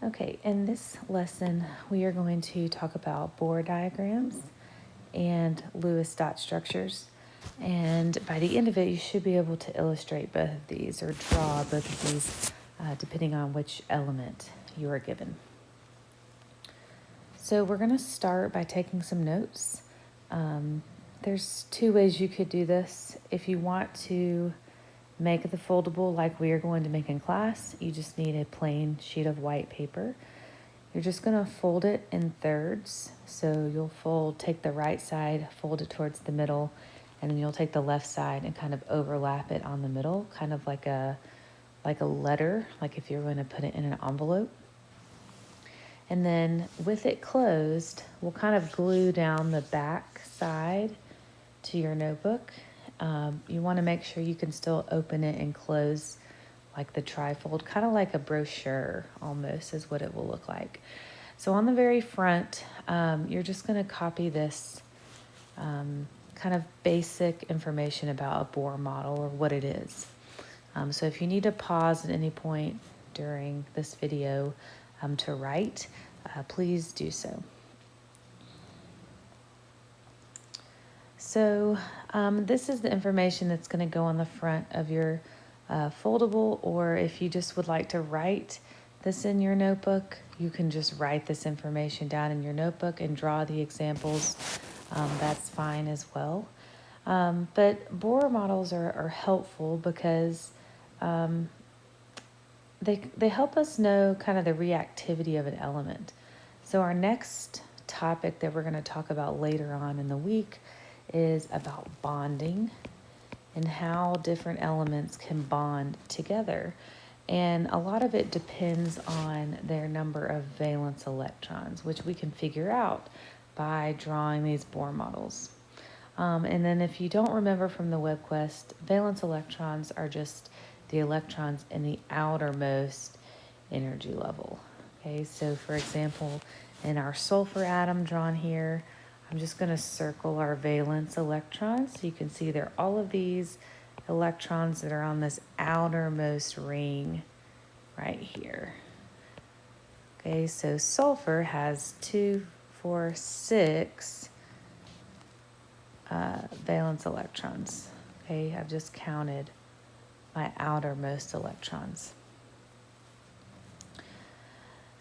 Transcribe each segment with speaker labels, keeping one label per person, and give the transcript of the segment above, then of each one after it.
Speaker 1: Okay, in this lesson, we are going to talk about Bohr diagrams and Lewis dot structures. And by the end of it, you should be able to illustrate both of these or draw both of these, depending on which element you are given. So we're going to start by taking some notes. There's two ways you could do this. If you want to make the foldable like we are going to make in class, you just need a plain sheet of white paper. You're just going to fold it in thirds. So you'll take the right side, fold it towards the middle, and then you'll take the left side and kind of overlap it on the middle, kind of like a letter, like if you're going to put it in an envelope. And then with it closed, we'll kind of glue down the back side to your notebook. You want to make sure you can still open it and close like the trifold, kind of like a brochure almost is what it will look like. So on the very front, you're just going to copy this kind of basic information about a Bohr model or what it is. So if you need to pause at any point during this video to write, please do so. So this is the information that's going to go on the front of your foldable, or if you just would like to write this in your notebook, you can just write this information down in your notebook and draw the examples. That's fine as well. But Bohr models are helpful because they help us know kind of the reactivity of an element. So our next topic that we're going to talk about later on in the week is about bonding and how different elements can bond together. And a lot of it depends on their number of valence electrons, which we can figure out by drawing these Bohr models. And then if you don't remember from the web quest, valence electrons are just the electrons in the outermost energy level. Okay, so for example, in our sulfur atom drawn here, I'm just going to circle our valence electrons. So you can see there are all of these electrons that are on this outermost ring right here. Okay, so sulfur has 2, 4, 6 valence electrons. Okay, I've just counted my outermost electrons.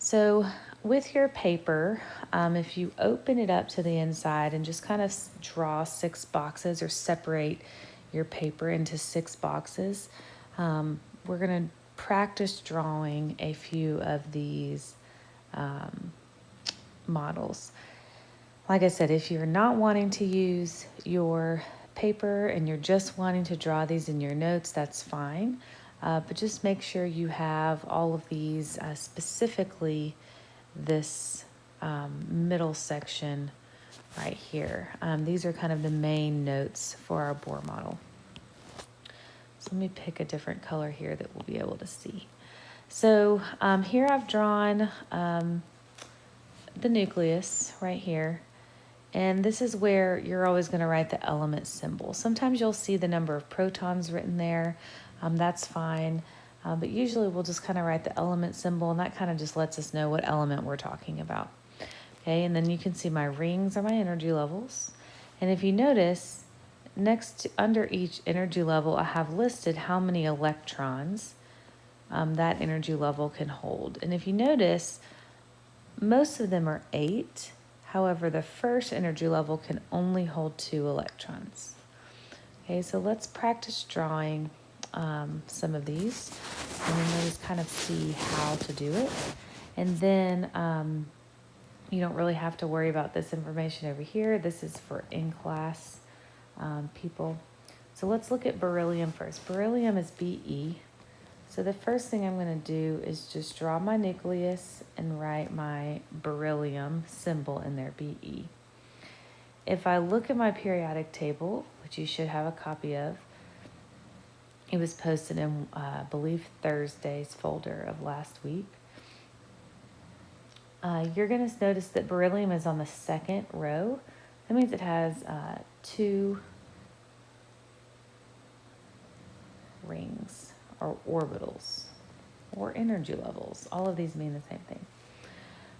Speaker 1: So with your paper, if you open it up to the inside and just kind of draw 6 boxes or separate your paper into 6 boxes, we're going to practice drawing a few of these models. Like I said, if you're not wanting to use your paper and you're just wanting to draw these in your notes, that's fine. But just make sure you have all of these, specifically this middle section right here. These are kind of the main notes for our Bohr model. So let me pick a different color here that we'll be able to see. So here I've drawn the nucleus right here. And this is where you're always going to write the element symbol. Sometimes you'll see the number of protons written there. That's fine. But usually we'll just kind of write the element symbol, and that kind of just lets us know what element we're talking about. Okay, and then you can see my rings are my energy levels. And if you notice, under each energy level, I have listed how many electrons that energy level can hold. And if you notice, most of them are 8. However, the first energy level can only hold 2 electrons. Okay, so let's practice drawing some of these, and then we'll just kind of see how to do it. And then you don't really have to worry about this information over here. This is for in-class people. So let's look at beryllium first. Beryllium is Be. So the first thing I'm going to do is just draw my nucleus and write my beryllium symbol in there, Be. If I look at my periodic table, which you should have a copy of, it was posted in, I believe, Thursday's folder of last week. You're going to notice that beryllium is on the second row. That means it has 2 rings or orbitals. or energy levels. All of these mean the same thing.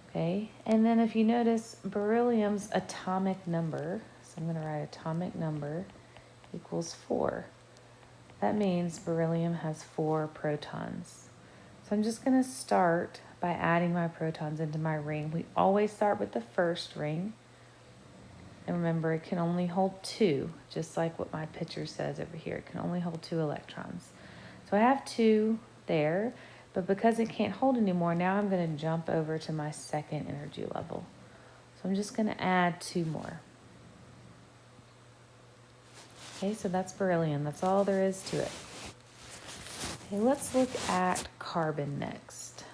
Speaker 1: Okay, and then if you notice beryllium's atomic number, so I'm going to write atomic number equals 4. That means beryllium has 4 protons. So I'm just going to start by adding my protons into my ring. We always start with the first ring. And remember, it can only hold 2, just like what my picture says over here. It can only hold 2 electrons. So I have 2 there, but because it can't hold anymore, now I'm going to jump over to my second energy level. So I'm just going to add 2 more. Okay, so that's beryllium. That's all there is to it. Okay, let's look at carbon next.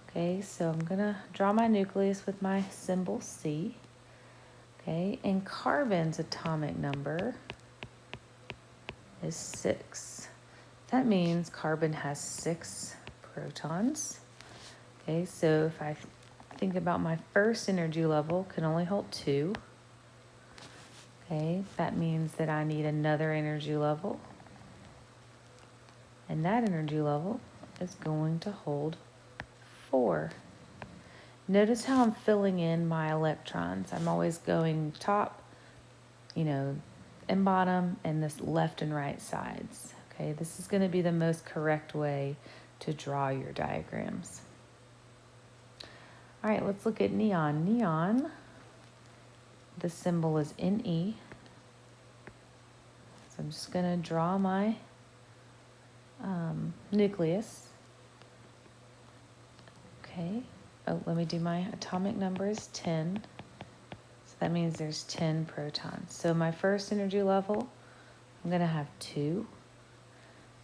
Speaker 1: Okay, so I'm going to draw my nucleus with my symbol C. Okay, and carbon's atomic number is 6. That means carbon has 6 protons. Okay, so if I think about my first energy level, can only hold 2. Okay, that means that I need another energy level. And that energy level is going to hold 4. Notice how I'm filling in my electrons. I'm always going top, and bottom, and this left and right sides. Okay, this is going to be the most correct way to draw your diagrams. All right, let's look at neon. Neon, the symbol is Ne. So I'm just going to draw my nucleus. Okay. Oh, let me do my atomic number is 10. So that means there's 10 protons. So my first energy level, I'm going to have 2.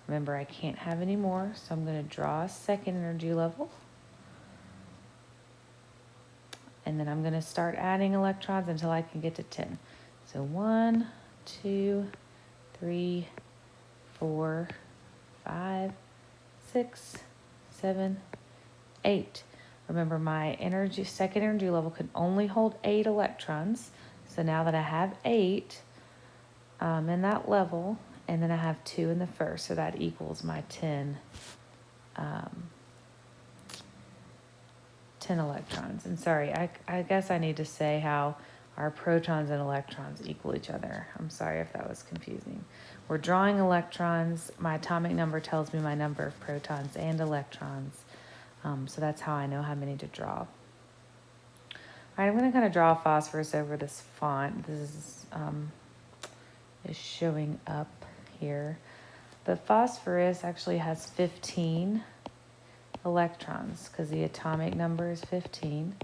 Speaker 1: Remember, I can't have any more, so I'm going to draw a second energy level. And then I'm going to start adding electrons until I can get to 10. So 1, 2, 3, 4, 5, 6, 7, 8. Remember, my second energy level can only hold 8 electrons. So now that I have 8 in that level, and then I have 2 in the first, so that equals my 10 electrons. And sorry, I guess I need to say how our protons and electrons equal each other. I'm sorry if that was confusing. We're drawing electrons. My atomic number tells me my number of protons and electrons. So that's how I know how many to draw. All right, I'm going to kind of draw phosphorus over this font. This is showing up here. But phosphorus actually has 15 electrons because the atomic number is 15.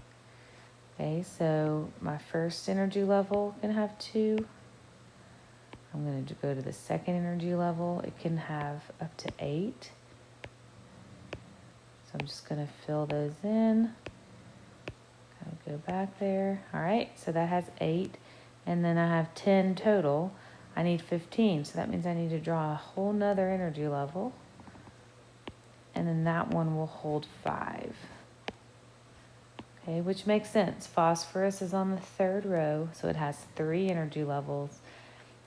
Speaker 1: Okay, so my first energy level can have 2. I'm going to go to the second energy level. It can have up to 8. So I'm just going to fill those in. Kind of go back there. All right, so that has 8. And then I have 10 total. I need 15, so that means I need to draw a whole nother energy level. And then that one will hold 5. Okay, which makes sense. Phosphorus is on the 3rd row, so it has 3 energy levels.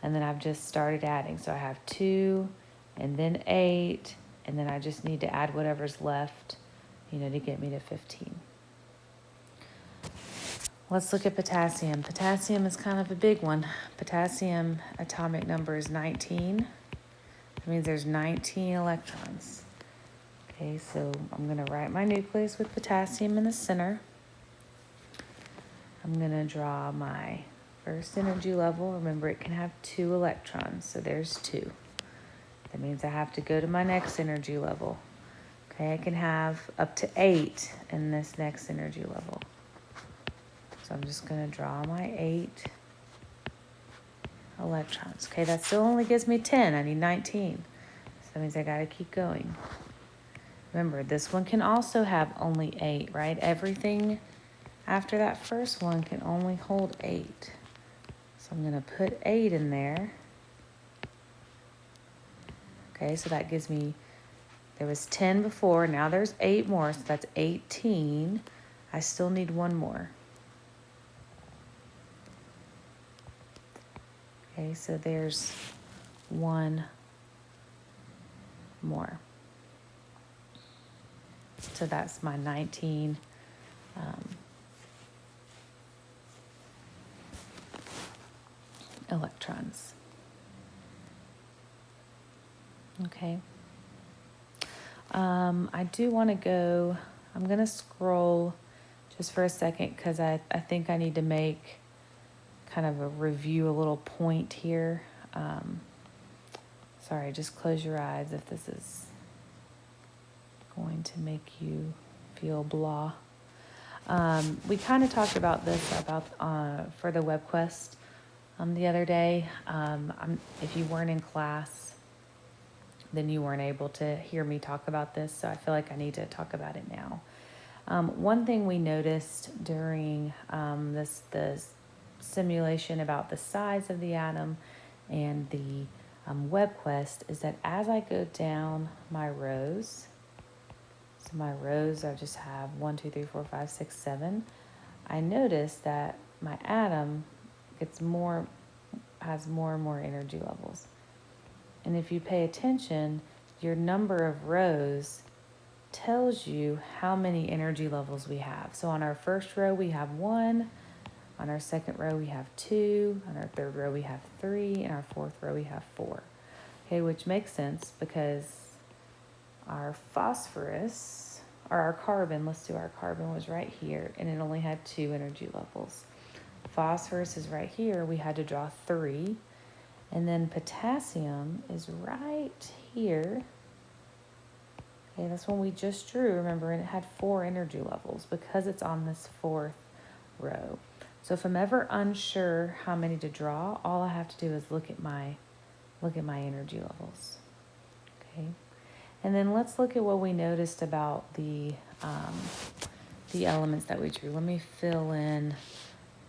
Speaker 1: And then I've just started adding. So I have 2, and then 8, and then I just need to add whatever's left, to get me to 15. Let's look at potassium. Potassium is kind of a big one. Potassium atomic number is 19. That means there's 19 electrons. Okay, so I'm going to write my nucleus with potassium in the center. I'm going to draw my first energy level. Remember, it can have 2 electrons, so there's 2. That means I have to go to my next energy level. Okay, I can have up to 8 in this next energy level. So I'm just going to draw my 8 electrons. Okay, that still only gives me 10. I need 19. So that means I got to keep going. Remember, this one can also have only 8, right? Everything after that first one can only hold 8. So I'm going to put 8 in there. Okay, so that gives me, there was 10 before, now there's 8 more, so that's 18. I still need 1 more. Okay, so there's 1 more. So that's my 19 electrons. Okay. I do want to go, I'm going to scroll just for a second because I think I need to make kind of a review, a little point here. Sorry, just close your eyes if this is going to make you feel blah. We kind of talked about this for the web quest the other day. If you weren't in class, then you weren't able to hear me talk about this, so I feel like I need to talk about it now. One thing we noticed during the simulation about the size of the atom and the web quest is that as I go down my rows, so my rows I just have 1, 2, 3, 4, 5, 6, 7, I notice that my atom has more and more energy levels. And if you pay attention, your number of rows tells you how many energy levels we have. So on our first row, we have 1. On our second row, we have 2. On our third row, we have 3. And our fourth row, we have 4. Okay, which makes sense because our phosphorus, or our carbon, let's do our carbon, was right here, and it only had 2 energy levels. Phosphorus is right here. We had to draw 3. And then potassium is right here. Okay, that's one we just drew, remember, and it had 4 energy levels because it's on this 4th row. So if I'm ever unsure how many to draw, all I have to do is look at my energy levels. Okay, and then let's look at what we noticed about the elements that we drew. Let me fill in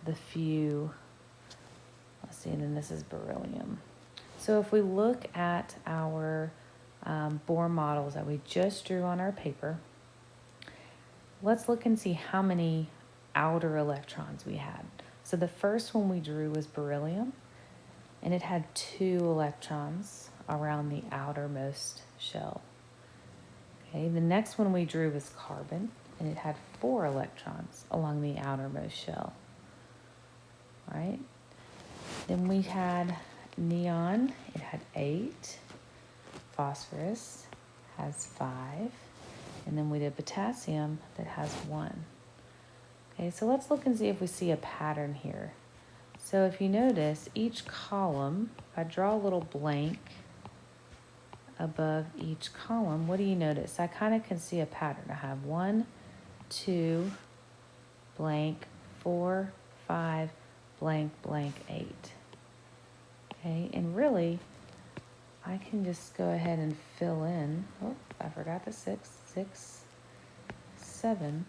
Speaker 1: the few. Let's see, and then this is beryllium. So if we look at our Bohr models that we just drew on our paper, let's look and see how many outer electrons we had. So the first one we drew was beryllium, and it had 2 electrons around the outermost shell. Okay, the next one we drew was carbon, and it had 4 electrons along the outermost shell. All right. Then we had neon, it had 8. Phosphorus has 5. And then we did potassium that has 1. Okay, so let's look and see if we see a pattern here. So if you notice, each column, if I draw a little blank above each column, what do you notice? I kind of can see a pattern. I have 1, 2, blank, 4, 5, blank, blank, 8. Okay, and really, I can just go ahead and fill in. Oh, I forgot the 6, 6, 7,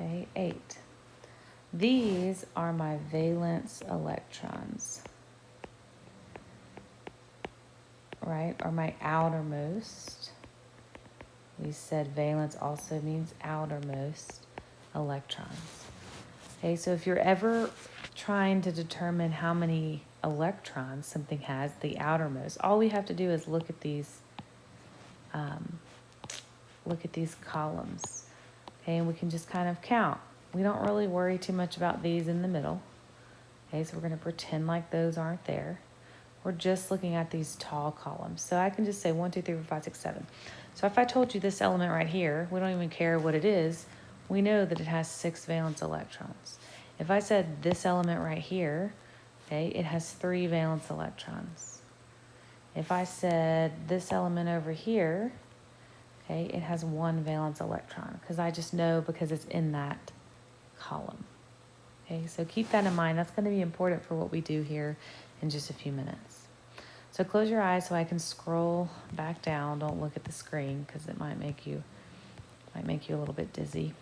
Speaker 1: okay, 8. These are my valence electrons, right, or my outermost. We said valence also means outermost electrons. Okay, so if you're ever trying to determine how many electrons something has, the outermost, all we have to do is look at these columns. Okay, and we can just kind of count. We don't really worry too much about these in the middle. Okay, so we're going to pretend like those aren't there. We're just looking at these tall columns. So I can just say 1, 2, 3, 4, 5, 6, 7. So if I told you this element right here, we don't even care what it is. We know that it has 6 valence electrons. If I said this element right here, okay, it has 3 valence electrons. If I said this element over here, okay, it has 1 valence electron, because I just know because it's in that column. Okay, so keep that in mind. That's going to be important for what we do here in just a few minutes. So close your eyes so I can scroll back down. Don't look at the screen because it might make you a little bit dizzy.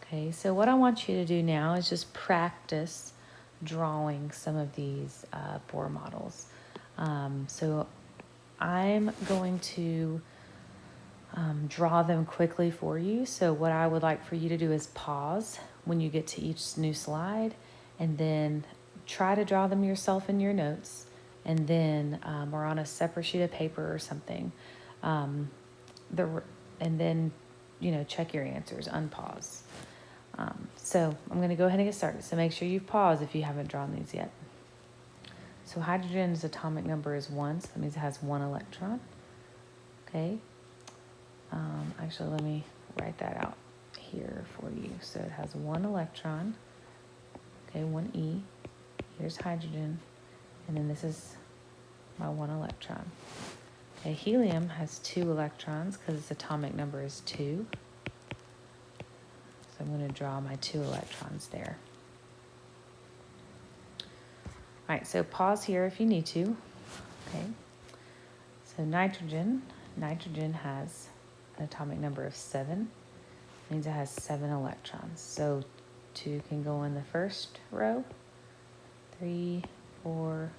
Speaker 1: Okay, so what I want you to do now is just practice drawing some of these Bohr models. So I'm going to draw them quickly for you. So what I would like for you to do is pause when you get to each new slide and then try to draw them yourself in your notes. and then or on a separate sheet of paper or something. Um, and then, check your answers, unpause. So I'm going to go ahead and get started. So make sure you pause if you haven't drawn these yet. So hydrogen's atomic number is 1, so that means it has 1 electron. Okay. Actually, let me write that out here for you. So it has 1 electron. Okay, 1e. Here's hydrogen. And then this is my 1 electron. Okay, helium has 2 electrons because its atomic number is 2. So I'm going to draw my 2 electrons there. All right, so pause here if you need to. Okay. So nitrogen has an atomic number of 7. Means it has 7 electrons. So 2 can go in the first row. 3, 4,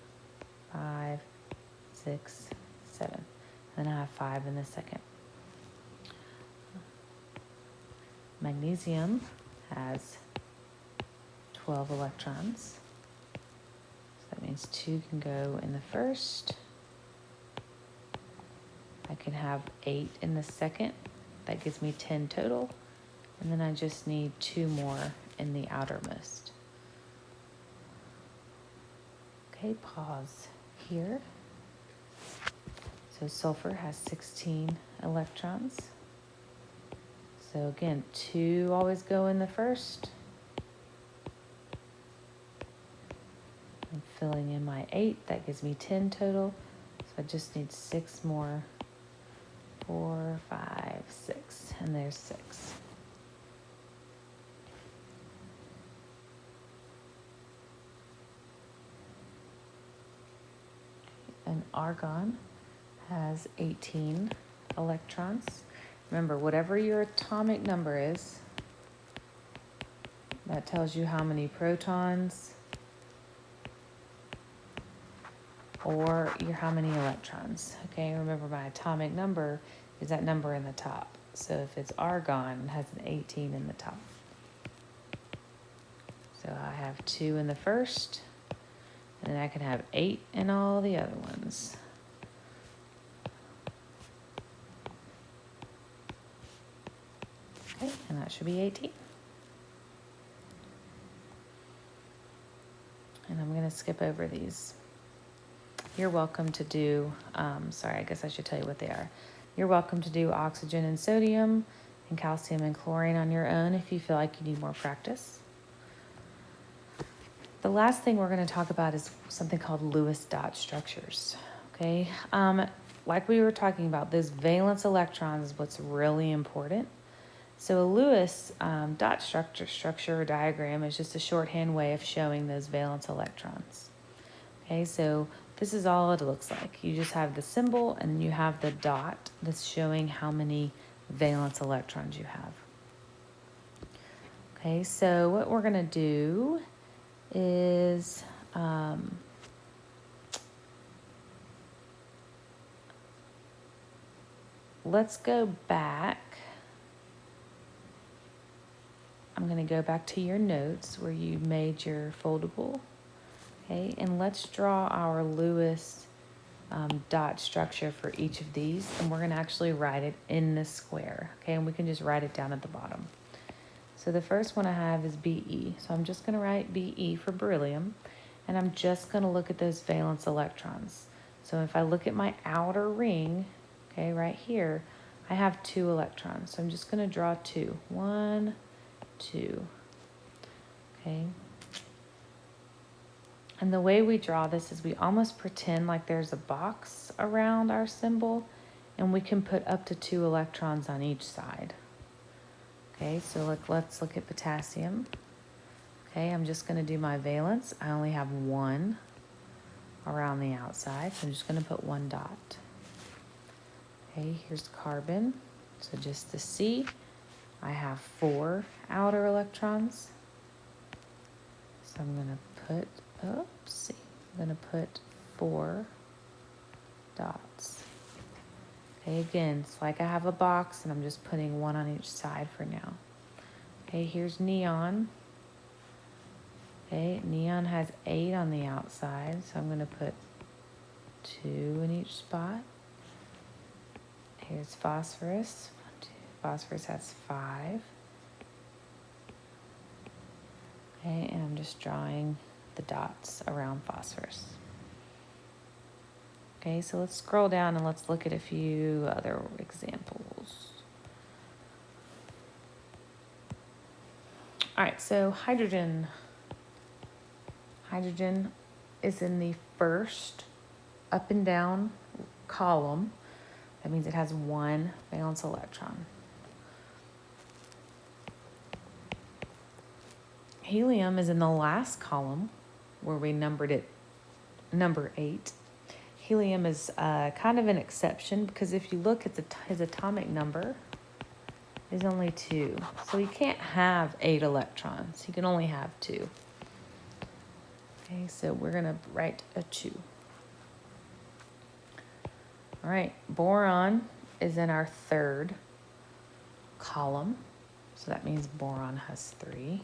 Speaker 1: 5, 6, 7. And then I have 5 in the second. Magnesium has 12 electrons. So that means 2 can go in the first. I can have 8 in the second. That gives me 10 total. And then I just need 2 more in the outermost. Okay, pause here. So sulfur has 16 electrons. So again, 2 always go in the first. I'm filling in my 8. That gives me 10 total. So I just need 6 more. 4, 5, 6. And there's 6. And argon has 18 electrons. Remember, whatever your atomic number is, that tells you how many protons or how many electrons. Okay, remember my atomic number is that number in the top. So if it's argon, it has an 18 in the top. So I have 2 in the first, and then I can have 8 in all the other ones. Okay, and that should be 18. And I'm going to skip over these. You're welcome to do, sorry, I guess I should tell you what they are. You're welcome to do oxygen and sodium and calcium and chlorine on your own if you feel like you need more practice. The last thing we're going to talk about is something called Lewis dot structures. Okay, like we were talking about, those valence electrons is what's really important. So a Lewis dot structure or diagram is just a shorthand way of showing those valence electrons. Okay, so this is all it looks like. You just have the symbol and you have the dot that's showing how many valence electrons you have. Okay, so what we're going to do is let's go back. I'm going to go back to your notes where you made your foldable. Okay, and let's draw our Lewis dot structure for each of these, and we're going to actually write it in the square. Okay, and we can just write it down at the bottom. So the first one I have is Be. So I'm just going to write Be for beryllium, and I'm just going to look at those valence electrons. So if I look at my outer ring, okay, right here, I have 2 electrons. So I'm just going to draw 2. 1, 2. Okay. And the way we draw this is we almost pretend like there's a box around our symbol, and we can put up to 2 electrons on each side. Okay, so let's look at potassium. Okay, I'm just going to do my valence. I only have 1 around the outside, so I'm just going to put 1 dot. Okay, here's carbon. So just to see, I have 4 outer electrons. So I'm going to put, I'm going to put 4 dots. Okay, again, it's like I have a box and I'm just putting 1 on each side for now. Okay, here's neon. Okay, neon has 8 on the outside, so I'm going to put 2 in each spot. Here's phosphorus. 1, 2. Phosphorus has 5. Okay, and I'm just drawing the dots around phosphorus. Okay, so let's scroll down and let's look at a few other examples. All right, so hydrogen. Hydrogen is in the first up and down column. That means it has 1 valence electron. Helium is in the last column where we numbered it number 8. Helium is kind of an exception because if you look at his atomic number is only 2. So he can't have 8 electrons. He can only have 2. Okay, so we're going to write a 2. All right, boron is in our third column. So that means boron has 3.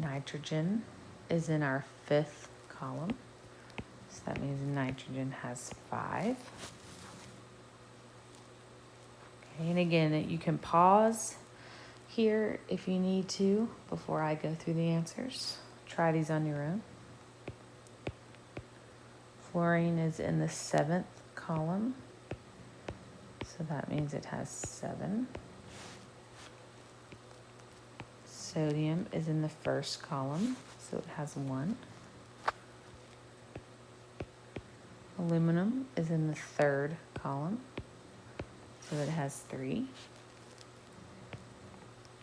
Speaker 1: Nitrogen is in our 5th column. So that means nitrogen has 5. Okay, and again, you can pause here if you need to before I go through the answers. Try these on your own. Fluorine is in the 7th column. So that means it has 7. Sodium is in the 1st column, so it has 1. Aluminum is in the 3rd column, so it has 3.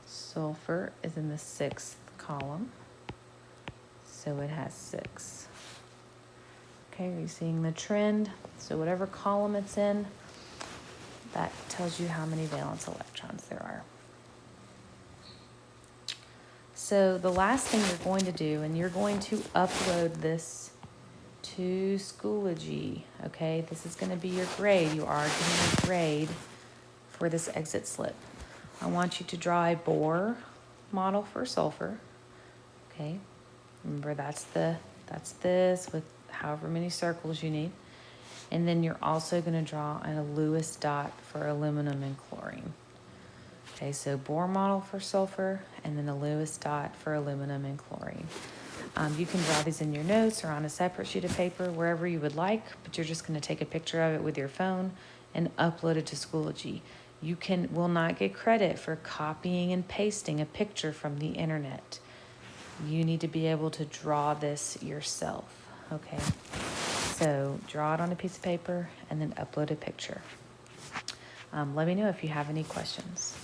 Speaker 1: Sulfur is in the 6th column, so it has 6. Okay, are you seeing the trend? So whatever column it's in, that tells you how many valence electrons there are. So the last thing you're going to do, and you're going to upload this to Schoology, okay? This is going to be your grade. You are getting a grade for this exit slip. I want you to draw a Bohr model for sulfur, okay? Remember, that's this with however many circles you need. And then you're also going to draw a Lewis dot for aluminum and chlorine. Okay, so Bohr model for sulfur, and then a Lewis dot for aluminum and chlorine. You can draw these in your notes or on a separate sheet of paper, wherever you would like, but you're just going to take a picture of it with your phone and upload it to Schoology. You will not get credit for copying and pasting a picture from the internet. You need to be able to draw this yourself, okay? So draw it on a piece of paper and then upload a picture. Let me know if you have any questions.